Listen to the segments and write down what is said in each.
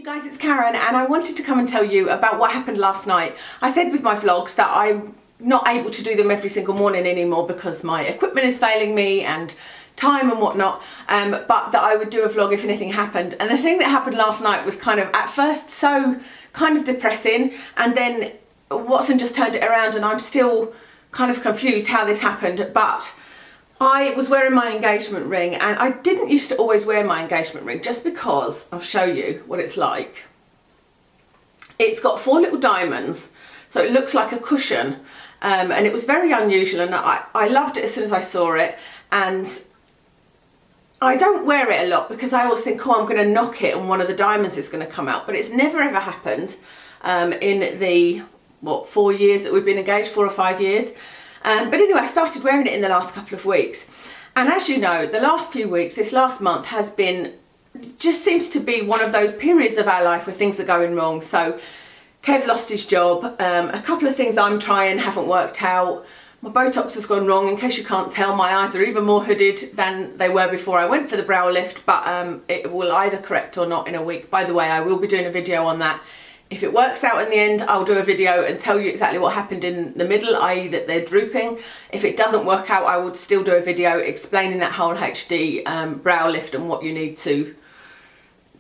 You guys, it's Karen and I wanted to come and tell you about what happened last night. I said with my vlogs that I'm not able to do them every single morning anymore because my equipment is failing me and time and whatnot, but that I would do a vlog if anything happened. And the thing that happened last night was kind of at first so kind of depressing, and then Watson just turned it around and I'm still kind of confused how this happened. But I was wearing my engagement ring, and I didn't used to always wear my engagement ring just because, I'll show you what it's like. It's got 4 little diamonds, so it looks like a cushion, and it was very unusual, and I loved it as soon as I saw it. And I don't wear it a lot because I always think, oh, I'm going to knock it and one of the diamonds is going to come out, but it's never ever happened in the, 4 years that we've been engaged, 4 or 5 years. But anyway, I started wearing it in the last couple of weeks, and as you know, the last few weeks, this last month has been, just seems to be one of those periods of our life where things are going wrong. So Kev lost his job, a couple of things I'm trying haven't worked out, my Botox has gone wrong. In case you can't tell, my eyes are even more hooded than they were before I went for the brow lift, but it will either correct or not in a week. By the way, I will be doing a video on that. If it works out in the end, I'll do a video and tell you exactly what happened in the middle, i.e. that they're drooping. If it doesn't work out, I would still do a video explaining that whole HD brow lift and what you need to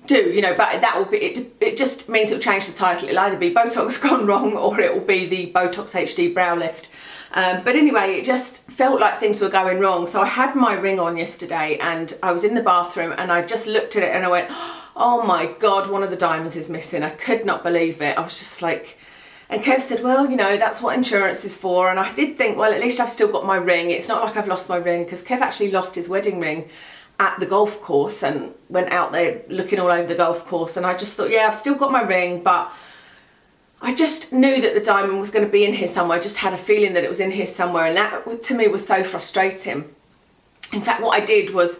do, you know, but that will be, it just means it'll change the title. It'll either be Botox gone wrong or it will be the Botox HD brow lift. But anyway, it just felt like things were going wrong. So I had my ring on yesterday and I was in the bathroom and I just looked at it and I went, oh my God, one of the diamonds is missing. I could not believe it. I was just like, and Kev said, well, you know, that's what insurance is for. And I did think, well, at least I've still got my ring. It's not like I've lost my ring, because Kev actually lost his wedding ring at the golf course and went out there looking all over the golf course. And I just thought, yeah, I've still got my ring, but I just knew that the diamond was going to be in here somewhere. I just had a feeling that it was in here somewhere, and that to me was so frustrating. In fact, what I did was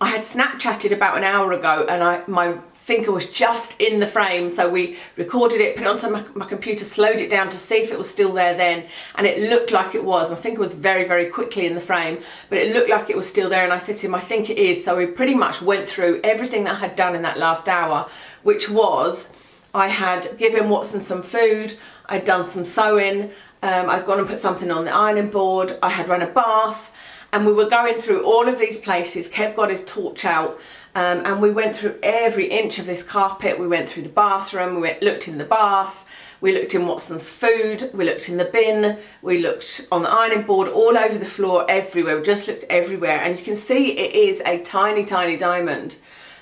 I had Snapchatted about an hour ago and my finger was just in the frame, so we recorded it, put it onto my computer, slowed it down to see if it was still there then, and it looked like it was. My finger was very, very quickly in the frame, but it looked like it was still there, and I said to him, I think it is. So we pretty much went through everything that I had done in that last hour, which was I had given Watson some food, I'd done some sewing, I'd gone and put something on the ironing board, I had run a bath, and we were going through all of these places. Kev got his torch out, and we went through every inch of this carpet. We went through the bathroom, we looked in the bath, we looked in Watson's food, we looked in the bin, we looked on the ironing board, all over the floor, everywhere. We just looked everywhere, and you can see it is a tiny, tiny diamond.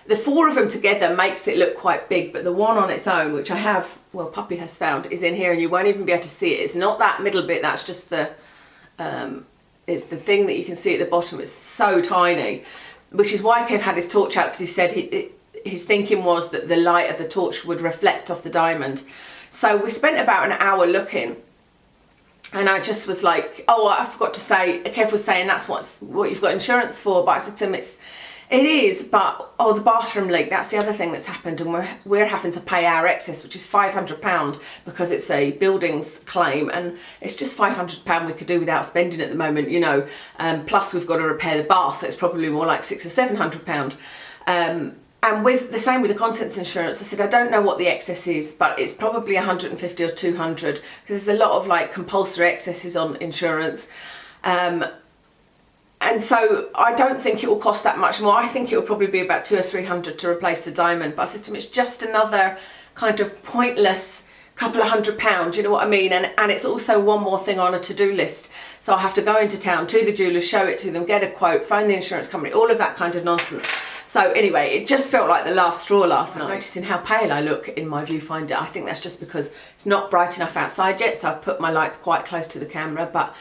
The 4 of them together makes it look quite big, but the one on its own, which I have, well, Puppy has found, is in here, and you won't even be able to see it. It's not that middle bit, that's just the, it's the thing that you can see at the bottom. It's so tiny, which is why Kev had his torch out, because he said his thinking was that the light of the torch would reflect off the diamond. So we spent about an hour looking, and I just was like, oh, I forgot to say, Kev was saying that's what you've got insurance for, but I said to him, it is, but oh, the bathroom leak, that's the other thing that's happened, and we're having to pay our excess, which is £500, because it's a buildings claim, and it's just £500 we could do without spending at the moment, you know, plus we've got to repair the bath, so it's probably more like £600 or £700. And with the same with the contents insurance, I said, I don't know what the excess is, but it's probably 150 or 200, because there's a lot of like compulsory excesses on insurance. And so I don't think it will cost that much more. I think it will probably be about 200 or 300 to replace the diamond. But I said to him, it's just another kind of pointless couple of £100, you know what I mean? And it's also one more thing on a to-do list. So I'll have to go into town to the jewellers, show it to them, get a quote, phone the insurance company, all of that kind of nonsense. So anyway, it just felt like the last straw last night. Noticing how pale I look in my viewfinder. I think that's just because it's not bright enough outside yet, so I've put my lights quite close to the camera. But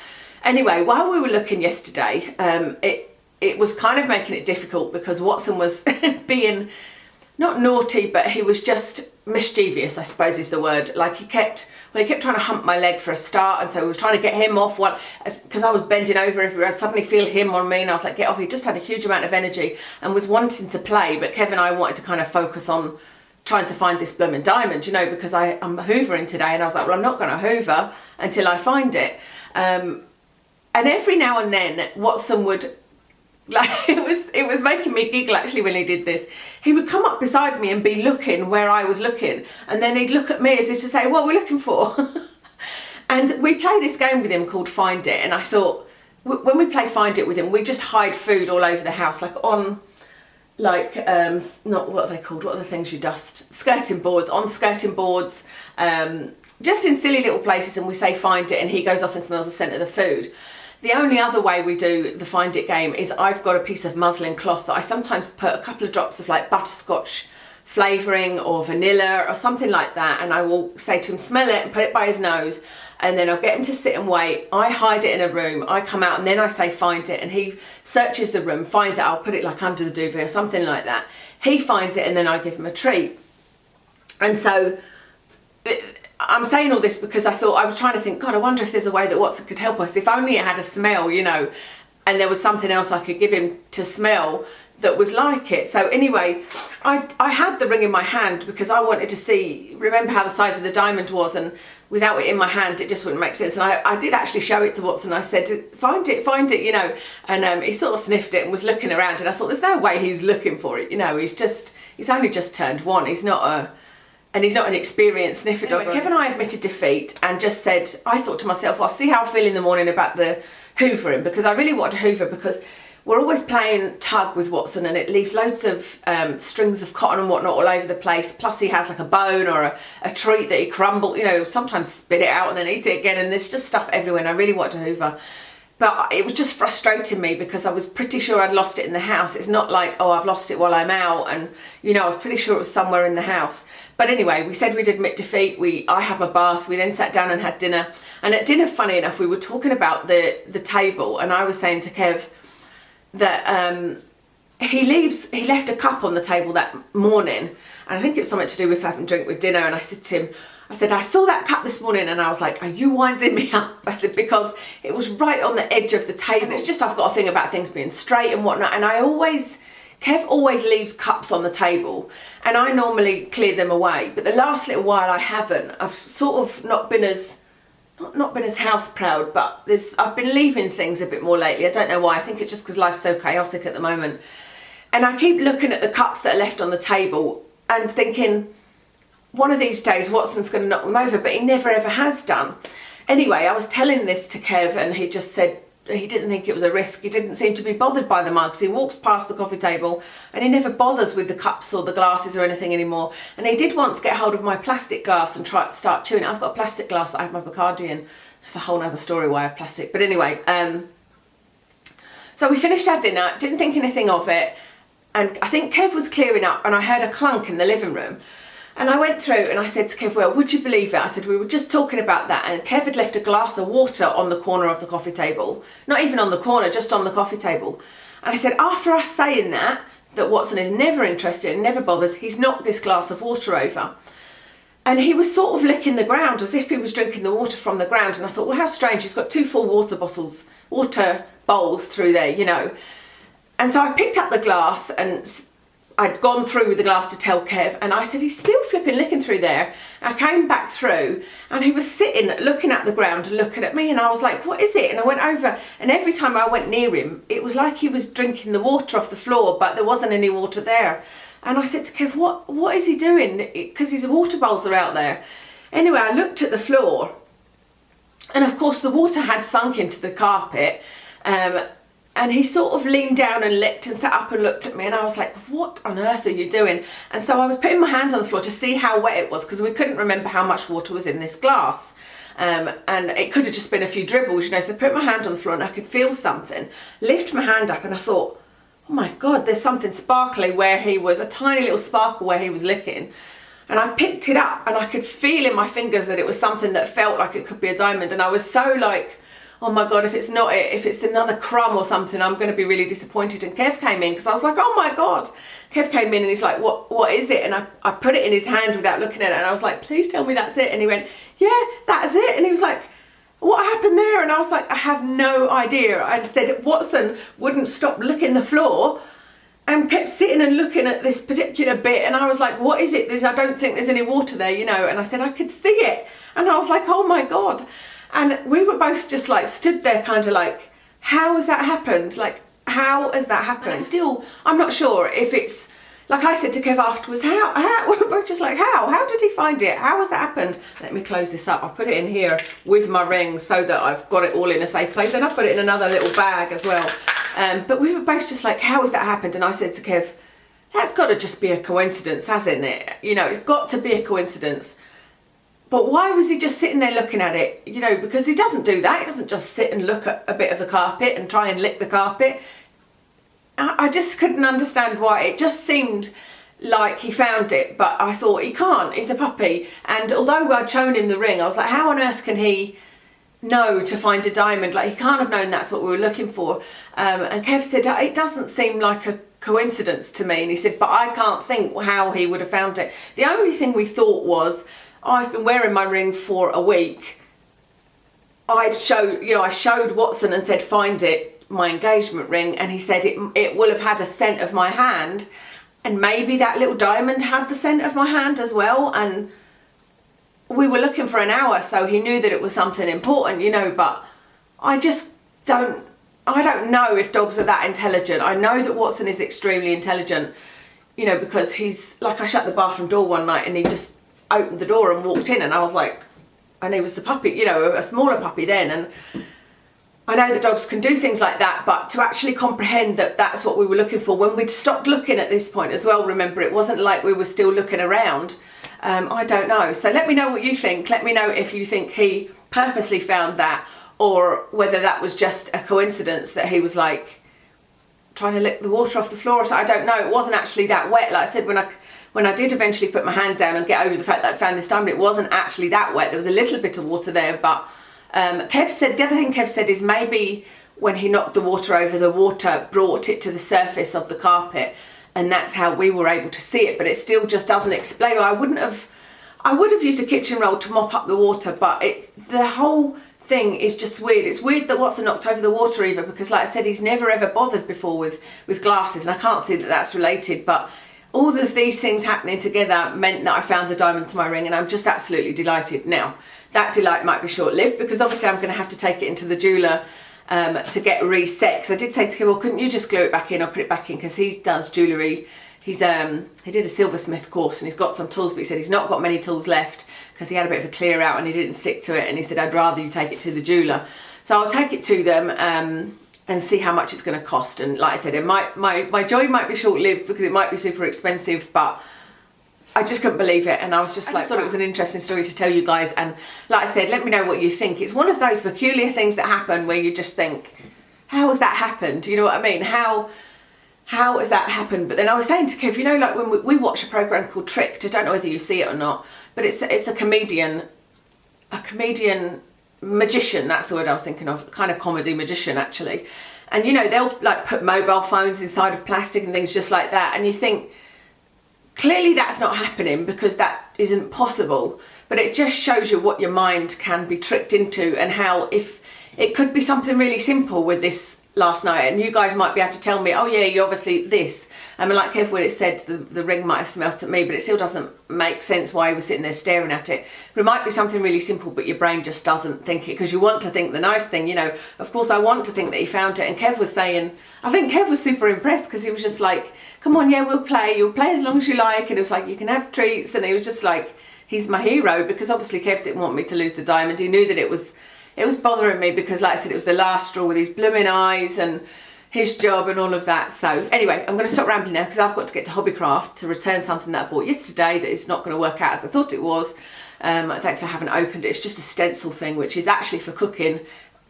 anyway, while we were looking yesterday, it was kind of making it difficult because Watson was being, not naughty, but he was just mischievous, I suppose is the word. Like he kept trying to hump my leg for a start, and so we were trying to get him off one, because I was bending over everywhere. I'd suddenly feel him on me and I was like, get off. He just had a huge amount of energy and was wanting to play, but Kev and I wanted to kind of focus on trying to find this blooming diamond, you know, because I'm hoovering today, and I was like, well, I'm not going to hoover until I find it. And every now and then Watson would Like, it was making me giggle actually when he did this. He would come up beside me and be looking where I was looking, and then he'd look at me as if to say, what are we looking for? And we play this game with him called Find It, and I thought, when we play Find It with him, we just hide food all over the house, like on, like, not, what are they called, what are the things you dust? Skirting boards, on skirting boards, just in silly little places, and we say Find It, and he goes off and smells the scent of the food. The only other way we do the Find It game is I've got a piece of muslin cloth that I sometimes put a couple of drops of like butterscotch flavouring or vanilla or something like that, and I will say to him, smell it, and put it by his nose, and then I'll get him to sit and wait. I hide it in a room, I come out, and then I say Find It, and he searches the room, finds it. I'll put it like under the duvet or something like that. He finds it, and then I give him a treat. And so I'm saying all this because I thought, I was trying to think, God, I wonder if there's a way that Watson could help us. If only it had a smell, you know, and there was something else I could give him to smell that was like it. So anyway, I had the ring in my hand because I wanted to see, remember how the size of the diamond was, and without it in my hand it just wouldn't make sense. And I did actually show it to Watson. I said, find it, you know, and he sort of sniffed it and was looking around, and I thought, there's no way he's looking for it, you know, he's only just turned 1, he's not an experienced sniffer dog. Anyway, Kev and I admitted defeat and just said, I thought to myself, well, I'll see how I feel in the morning about the hoovering, because I really wanted to hoover, because we're always playing tug with Watson, and it leaves loads of strings of cotton and whatnot all over the place. Plus he has like a bone or a treat that he crumbles, you know, sometimes spit it out and then eat it again, and there's just stuff everywhere, and I really wanted to hoover. But it was just frustrating me because I was pretty sure I'd lost it in the house. It's not like, oh, I've lost it while I'm out, and you know, I was pretty sure it was somewhere in the house. But anyway, we said we'd admit defeat. I had my bath, we then sat down and had dinner. And at dinner, funny enough, we were talking about the table, and I was saying to Kev that he left a cup on the table that morning, and I think it was something to do with having a drink with dinner. And I said to him, I said, I saw that cup this morning, and I was like, are you winding me up? I said, because it was right on the edge of the table. And it's just, I've got a thing about things being straight and whatnot, and Kev always leaves cups on the table, and I normally clear them away, but the last little while I haven't. I've sort of not been as house proud, but I've been leaving things a bit more lately. I don't know why. I think it's just because life's so chaotic at the moment. And I keep looking at the cups that are left on the table and thinking, one of these days Watson's going to knock them over, but he never ever has done. Anyway, I was telling this to Kev, and he just said he didn't think it was a risk. He didn't seem to be bothered by the mugs. He walks past the coffee table and he never bothers with the cups or the glasses or anything anymore. And he did once get hold of my plastic glass and start chewing it. I've got a plastic glass that I have my Bacardi in. That's a whole other story why I have plastic. But anyway, so we finished our dinner, didn't think anything of it. And I think Kev was clearing up, and I heard a clunk in the living room. And I went through and I said to Kev, well, would you believe it? I said, we were just talking about that, and Kev had left a glass of water on the corner of the coffee table. Not even on the corner, just on the coffee table. And I said, after us saying that Watson is never interested and never bothers, he's knocked this glass of water over. And he was sort of licking the ground as if he was drinking the water from the ground. And I thought, well, how strange, he's got 2 full water bowls through there, you know. And so I picked up the glass, and I'd gone through with the glass to tell Kev, and I said, he's still flipping licking through there. And I came back through, and he was sitting looking at the ground and looking at me, and I was like, what is it? And I went over, and every time I went near him, it was like he was drinking the water off the floor, but there wasn't any water there. And I said to Kev, what is he doing? Because his water bowls are out there. Anyway, I looked at the floor, and of course the water had sunk into the carpet, and he sort of leaned down and licked and sat up and looked at me, and I was like, what on earth are you doing? And so I was putting my hand on the floor to see how wet it was, because we couldn't remember how much water was in this glass. And it could have just been a few dribbles, you know. So I put my hand on the floor and I could feel something. Lift my hand up, and I thought, oh my God, there's something sparkly where he was, a tiny little sparkle where he was licking. And I picked it up, and I could feel in my fingers that it was something that felt like it could be a diamond. And I was so like, oh my God, if it's not it, if it's another crumb or something, I'm going to be really disappointed. And Kev came in, because I was like, oh my God. Kev came in and he's like, what is it? And I put it in his hand without looking at it, and I was like, please tell me that's it. And he went, yeah, that's it. And he was like, what happened there? And I was like, I have no idea. I said, Watson wouldn't stop licking the floor and kept sitting and looking at this particular bit, and I was like, what is it? I don't think there's any water there, you know. And I said, I could see it. And I was like, oh my God. And we were both just like stood there kind of like, how has that happened? Like, how has that happened? I'm not sure if it's, like I said to Kev afterwards, we're just like, how did he find it? How has that happened? Let me close this up. I'll put it in here with my ring so that I've got it all in a safe place. And I've put it in another little bag as well. But we were both just like, how has that happened? And I said to Kev, that's got to just be a coincidence, hasn't it? You know, it's got to be a coincidence. But why was he just sitting there looking at it? You know, because he doesn't do that. He doesn't just sit and look at a bit of the carpet and try and lick the carpet. I just couldn't understand why. It just seemed like he found it, but I thought he can't. He's a puppy. And although I'd shown him the ring, I was like, how on earth can he know to find a diamond? Like, he can't have known that's what we were looking for. And Kev said, it doesn't seem like a coincidence to me. And he said, but I can't think how he would have found it. The only thing we thought was, I've been wearing my ring for a week. I showed Watson and said, find it, my engagement ring, and he said it will have had a scent of my hand, and maybe that little diamond had the scent of my hand as well. And we were looking for an hour, so he knew that it was something important, you know. But I don't know if dogs are that intelligent. I know that Watson is extremely intelligent, you know, because he's like, I shut the bathroom door one night and he just opened the door and walked in, and I was like, and he was the puppy, you know, a smaller puppy then. And I know that dogs can do things like that, but to actually comprehend that that's what we were looking for when we'd stopped looking at this point as well, remember, it wasn't like we were still looking around. I don't know. So let me know what you think. Let me know if you think he purposely found that, or whether that was just a coincidence that he was like trying to lick the water off the floor. So I don't know. It wasn't actually that wet. Like I said, when I did eventually put my hand down and get over the fact that I found this diamond, it wasn't actually that wet. There was a little bit of water there, but Kev said, the other thing Kev said is maybe when he knocked the water over, the water brought it to the surface of the carpet, and that's how we were able to see it. But it still just doesn't explain. I would have used a kitchen roll to mop up the water, but the whole thing is just weird. It's weird that Watson knocked over the water either, because like I said, he's never ever bothered before with glasses, and I can't see that that's related. But all of these things happening together meant that I found the diamond to my ring, and I'm just absolutely delighted. Now, that delight might be short-lived, because obviously I'm going to have to take it into the jeweller to get reset. Because I did say to him, well, couldn't you just glue it back in or put it back in? Because he does jewellery. He did a silversmith course, and he's got some tools, but he said he's not got many tools left because he had a bit of a clear out and he didn't stick to it. And he said, I'd rather you take it to the jeweller. So I'll take it to them and see how much it's going to cost. And like I said, my joy might be short-lived because it might be super expensive, but I just couldn't believe it. And I was just I thought it was an interesting story to tell you guys. And like I said, let me know what you think. It's one of those peculiar things that happen where you just think, how has that happened? Do you know what I mean? How has that happened? But then I was saying to Kev, you know, like when we watch a program called Tricked, I don't know whether you see it or not, but it's a comedian magician, that's the word I was thinking of, kind of comedy magician actually. And you know, they'll like put mobile phones inside of plastic and things just like that, and you think, clearly that's not happening because that isn't possible. But it just shows you what your mind can be tricked into, and how if it could be something really simple with this last night, and you guys might be able to tell me, oh yeah, you obviously this. I mean, like Kev would have said, the ring might have smelt at me, but it still doesn't make sense why he was sitting there staring at it. But it might be something really simple, but your brain just doesn't think it, because you want to think the nice thing, you know. Of course, I want to think that he found it. And Kev was saying, I think Kev was super impressed, because he was just like, come on, yeah, we'll play. You'll play as long as you like. And it was like, you can have treats. And he was just like, he's my hero, because obviously Kev didn't want me to lose the diamond. He knew that it was bothering me, because like I said, it was the last straw with his blooming eyes and his job and all of that. So anyway, I'm going to stop rambling now, because I've got to get to Hobbycraft to return something that I bought yesterday that is not going to work out as I thought it was. Thankfully I haven't opened it. It's just a stencil thing, which is actually for cooking.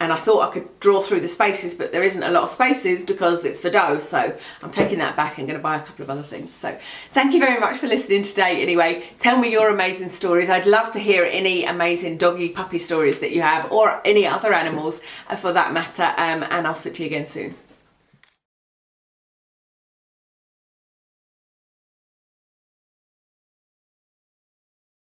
And I thought I could draw through the spaces, but there isn't a lot of spaces because it's for dough. So I'm taking that back and going to buy a couple of other things. So thank you very much for listening today. Anyway, tell me your amazing stories. I'd love to hear any amazing doggy puppy stories that you have, or any other animals for that matter. And I'll speak to you again soon.